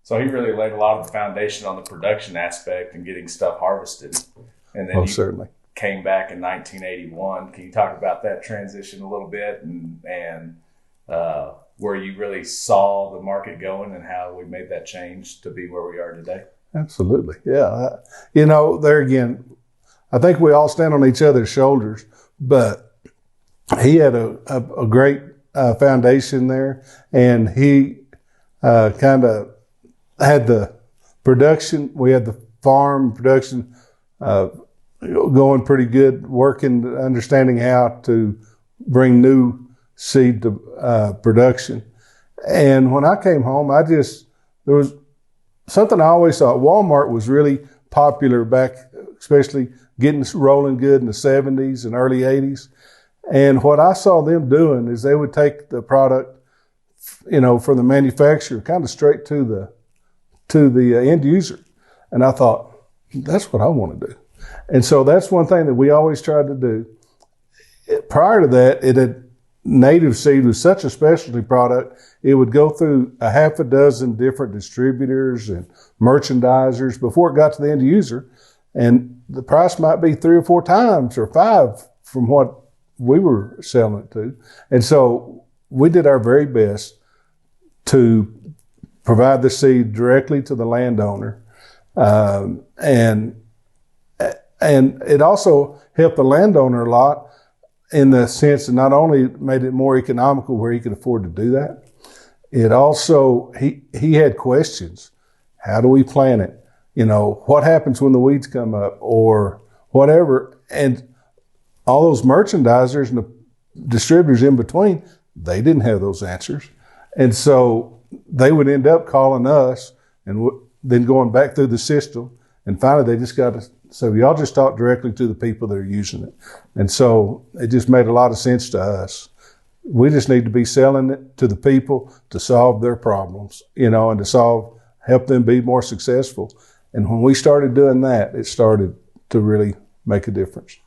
So he really laid a lot of the foundation on the production aspect and getting stuff harvested. And then certainly came back in 1981. Can you talk about that transition a little bit and where you really saw the market going and how we made that change to be where we are today? Absolutely. Yeah. There again, I think we all stand on each other's shoulders, but he had a great foundation there, and he kind of had the production. We had the farm production going pretty good, working, understanding how to bring new seed to production. And when I came home, there was something I always thought. Walmart was really popular back, especially getting rolling good in the 70s and early 80s. And what I saw them doing is they would take the product, from the manufacturer kind of straight to the end user. And I thought, that's what I want to do. And so that's one thing that we always tried to do. Prior to that, native seed was such a specialty product, it would go through a half a dozen different distributors and merchandisers before it got to the end user. And the price might be 3 or 4 times or 5 from what we were selling it to. And so we did our very best to provide the seed directly to the landowner. And it also helped the landowner a lot in the sense that not only made it more economical where he could afford to do that, it also, he had questions. How do we plant it? What happens when the weeds come up or whatever? And all those merchandisers and the distributors in between, they didn't have those answers. And so they would end up calling us and then going back through the system. And finally, they just got to say, y'all just talk directly to the people that are using it. And so it just made a lot of sense to us. We just need to be selling it to the people to solve their problems, and to help them be more successful. And when we started doing that, it started to really make a difference.